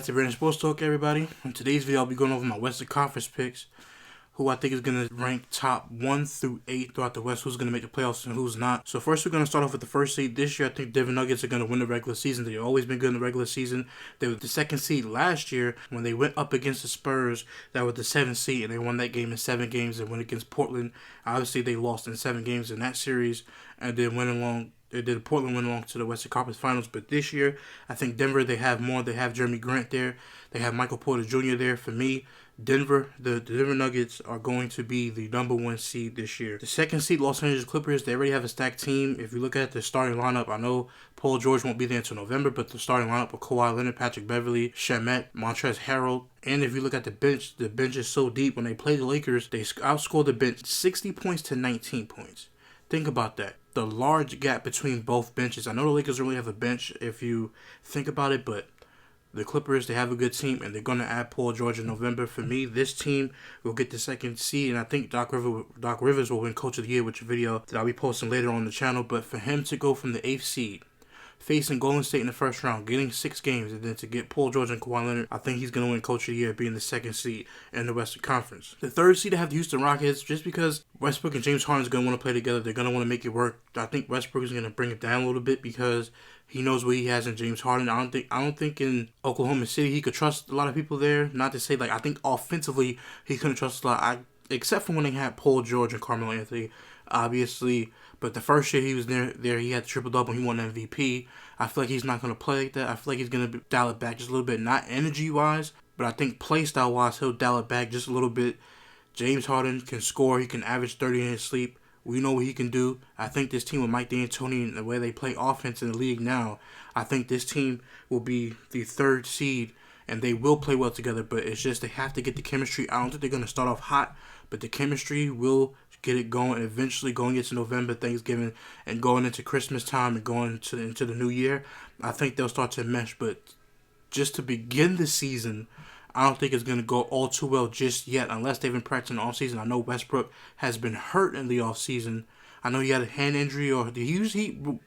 back to Brandon Sports Talk, everybody. In today's video, I'll be going over my Western Conference picks, who I think is going to rank top 1 through 8 throughout the West, who's going to make the playoffs and who's not. So first, we're going to start off with the first seed. This year, I think Denver Nuggets are going to win the regular season. They've always been good in the regular season. They were the second seed last year when they went up against the Spurs. That was the 7th seed, and they won that game in 7 games and went against Portland. Obviously, they lost in 7 games in that series, and then Portland went along to the Western Conference Finals. But this year, I think Denver, they have more. They have Jeremy Grant there. They have Michael Porter Jr. there. For me, Denver, the Denver Nuggets are going to be the number 1 seed this year. The second seed, Los Angeles Clippers, they already have a stacked team. If you look at the starting lineup, I know Paul George won't be there until November, but the starting lineup with Kawhi Leonard, Patrick Beverley, Shamet, Montrezl Harrell, and if you look at the bench is so deep. When they play the Lakers, they outscored the bench 60 points to 19 points. Think about that. The large gap between both benches. I know the Lakers really have a bench if you think about it, but the Clippers, they have a good team, and they're going to add Paul George in November. For me, this team will get the second seed, and I think Doc Rivers will win Coach of the Year, which is a video that I'll be posting later on the channel. But for him to go from the 8th seed, facing Golden State in the first round, getting 6 games, and then to get Paul George and Kawhi Leonard, I think he's going to win Coach of the Year, being the second seed in the Western Conference. The third seed, I have the Houston Rockets, just because Westbrook and James Harden is going to want to play together. They're going to want to make it work. I think Westbrook is going to bring it down a little bit because he knows what he has in James Harden. I don't think in Oklahoma City he could trust a lot of people there. Not to say, I think offensively he couldn't trust a lot. Except for when they had Paul George and Carmelo Anthony, obviously. But the first year he was there he had triple-double. He won MVP. I feel like he's not going to play like that. I feel like he's going to dial it back just a little bit. Not energy-wise, but I think play-style-wise, he'll dial it back just a little bit. James Harden can score. He can average 30 in his sleep. We know what he can do. I think this team with Mike D'Antoni and the way they play offense in the league now, I think this team will be the 3rd seed, and they will play well together, but it's just they have to get the chemistry. I don't think they're going to start off hot, but the chemistry will get it going, and eventually going into November, Thanksgiving, and going into Christmas time and going into the new year, I think they'll start to mesh. But just to begin the season, I don't think it's going to go all too well just yet unless they've been practicing all season. I know Westbrook has been hurt in the offseason. I know he had a hand injury, or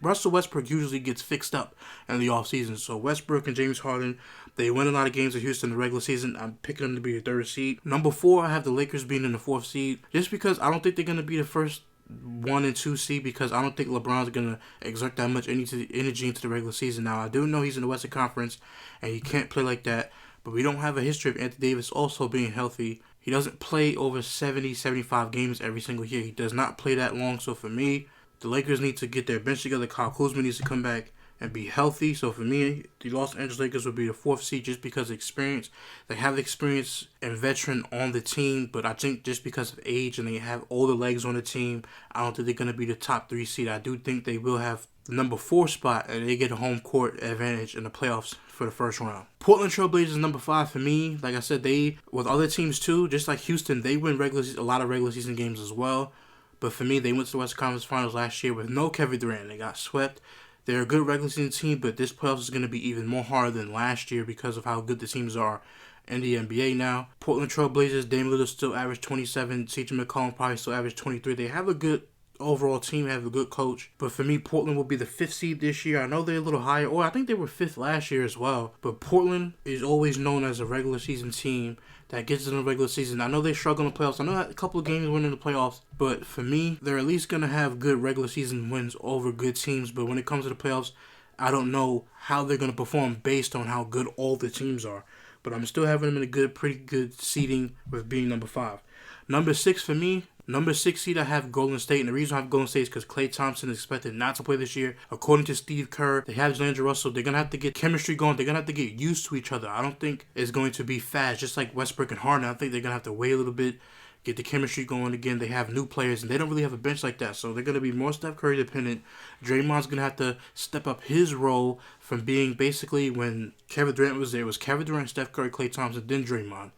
Russell Westbrook usually gets fixed up in the offseason. So Westbrook and James Harden, they win a lot of games in Houston in the regular season. I'm picking them to be the 3rd seed. Number 4, I have the Lakers being in the 4th seed, just because I don't think they're going to be the first 1 and 2 seed, because I don't think LeBron's going to exert that much energy into the regular season. Now, I do know he's in the Western Conference, and he can't play like that, but we don't have a history of Anthony Davis also being healthy. He doesn't play over 70, 75 games every single year. He does not play that long. So for me, the Lakers need to get their bench together. Kyle Kuzma needs to come back and be healthy. So for me, the Los Angeles Lakers will be the 4th seed just because of experience. They have experience and veteran on the team, but I think just because of age and they have all the legs on the team, I don't think they're going to be the top 3 seed. I do think they will have the number 4 spot, and they get a home court advantage in the playoffs for the first round. Portland Trail Blazers number 5 for me. Like I said, they, with other teams too, just like Houston, they win a lot of regular season games as well. But for me, they went to the Western Conference Finals last year with no Kevin Durant. They got swept. They're a good regular season team, but this playoffs is going to be even more hard than last year because of how good the teams are in the NBA now. Portland Trail Blazers, Dame Lillard still averaged 27. CJ McCollum probably still averaged 23. They have a good overall team, have a good coach. But for me, Portland will be the 5th seed this year. I know they're a little higher, or I think they were 5th last year as well. But Portland is always known as a regular season team that gets in the regular season. I know they struggle in the playoffs. I know a couple of games winning the playoffs, but for me, they're at least going to have good regular season wins over good teams. But when it comes to the playoffs, I don't know how they're going to perform based on how good all the teams are. But I'm still having them in a pretty good seeding with being number 5. Number 6 for me, number 6 seed, I have Golden State. And the reason I have Golden State is because Klay Thompson is expected not to play this year. According to Steve Kerr, they have D'Angelo Russell. They're going to have to get chemistry going. They're going to have to get used to each other. I don't think it's going to be fast, just like Westbrook and Harden. I think they're going to have to wait a little bit, get the chemistry going again. They have new players, and they don't really have a bench like that. So they're going to be more Steph Curry dependent. Draymond's going to have to step up his role from being basically when Kevin Durant was there. It was Kevin Durant, Steph Curry, Klay Thompson, then Draymond.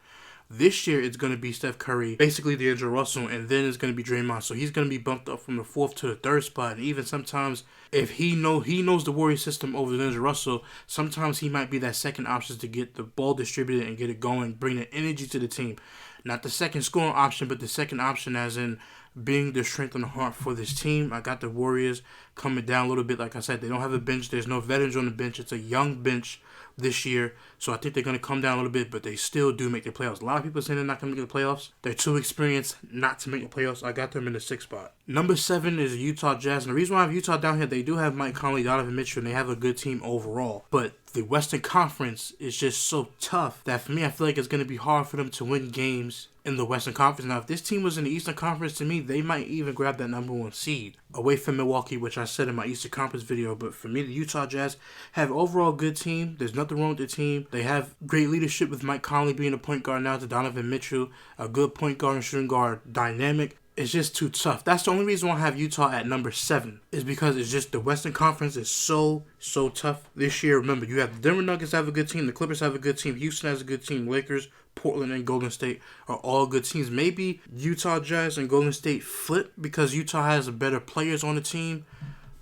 This year, it's going to be Steph Curry, basically D'Angelo Russell, and then it's going to be Draymond. So he's going to be bumped up from the 4th to the 3rd spot. And even sometimes, if he knows the Warriors system over D'Angelo Russell, sometimes he might be that second option to get the ball distributed and get it going, bring the energy to the team. Not the second scoring option, but the second option as in being the strength and the heart for this team. I got the Warriors coming down a little bit. Like I said, they don't have a bench. There's no veterans on the bench. It's a young bench this year. So I think they're going to come down a little bit, but they still do make the playoffs. A lot of people saying they're not going to make the playoffs. They're too experienced not to make the playoffs. I got them in the 6th spot. Number 7 is Utah Jazz. And the reason why I have Utah down here, they do have Mike Conley, Donovan Mitchell, and they have a good team overall. But the Western Conference is just so tough that for me, I feel like it's going to be hard for them to win games in the Western Conference. Now, if this team was in the Eastern Conference, to me, they might even grab that number 1 seed away from Milwaukee, which I said in my Eastern Conference video. But for me, the Utah Jazz have overall good team. There's nothing wrong with the team. They have great leadership with Mike Conley being a point guard now to Donovan Mitchell, a good point guard and shooting guard dynamic. It's just too tough. That's the only reason why I have Utah at number 7 is because it's just the Western Conference is so tough this year. Remember, you have the Denver Nuggets have a good team, the Clippers have a good team, Houston has a good team, Lakers, Portland, and Golden State are all good teams. Maybe Utah Jazz and Golden State flip because Utah has better players on the team.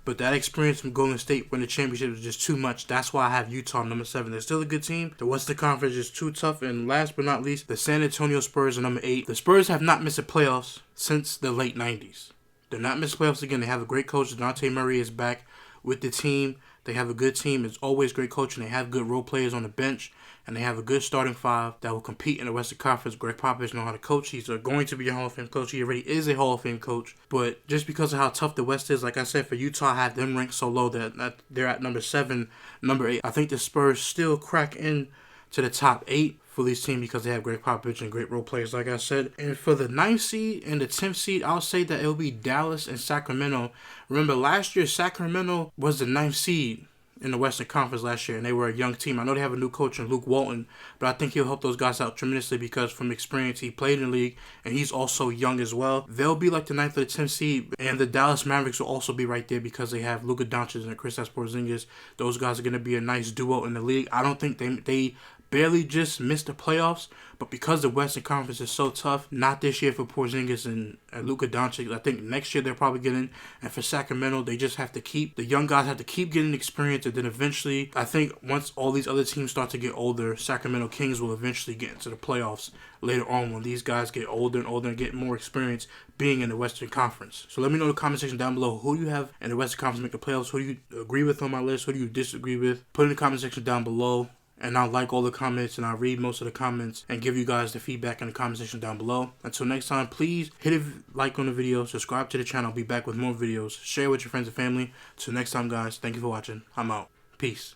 But that experience from Golden State winning the championship is just too much. That's why I have Utah number 7. They're still a good team. The Western Conference is too tough. And last but not least, the San Antonio Spurs are number 8. The Spurs have not missed the playoffs since the late 90s. They're not missed playoffs again. They have a great coach. DeJounte Murray is back with the team. They have a good team. It's always great coaching. They have good role players on the bench. And they have a good starting 5 that will compete in the Western Conference. Greg Popovich knows how to coach. He's going to be a Hall of Fame coach. He already is a Hall of Fame coach. But just because of how tough the West is, like I said, for Utah, I have them ranked so low that they're at number 7, number 8. I think the Spurs still crack in to the top 8 for this team because they have Greg Popovich and great role players, like I said. And for the 9th seed and the 10th seed, I'll say that it'll be Dallas and Sacramento. Remember, last year, Sacramento was the 9th seed in the Western Conference last year, and they were a young team. I know they have a new coach in Luke Walton, but I think he'll help those guys out tremendously because from experience, he played in the league, and he's also young as well. They'll be like the 9th or the 10th seed, and the Dallas Mavericks will also be right there because they have Luka Doncic and Kristaps Porzingis. Those guys are going to be a nice duo in the league. I don't think they barely just missed the playoffs, but because the Western Conference is so tough, not this year for Porzingis and Luka Doncic. I think next year they'll probably get in. And for Sacramento, they just have to the young guys have to keep getting experience, and then eventually, I think once all these other teams start to get older, Sacramento Kings will eventually get into the playoffs later on when these guys get older and older and get more experience being in the Western Conference. So let me know in the comment section down below who you have in the Western Conference make the playoffs. Who do you agree with on my list? Who do you disagree with? Put in the comment section down below. And I'll like all the comments and I'll read most of the comments and give you guys the feedback in the comment section down below. Until next time, please hit a like on the video, subscribe to the channel, I'll be back with more videos, share with your friends and family. Until next time, guys, thank you for watching. I'm out. Peace.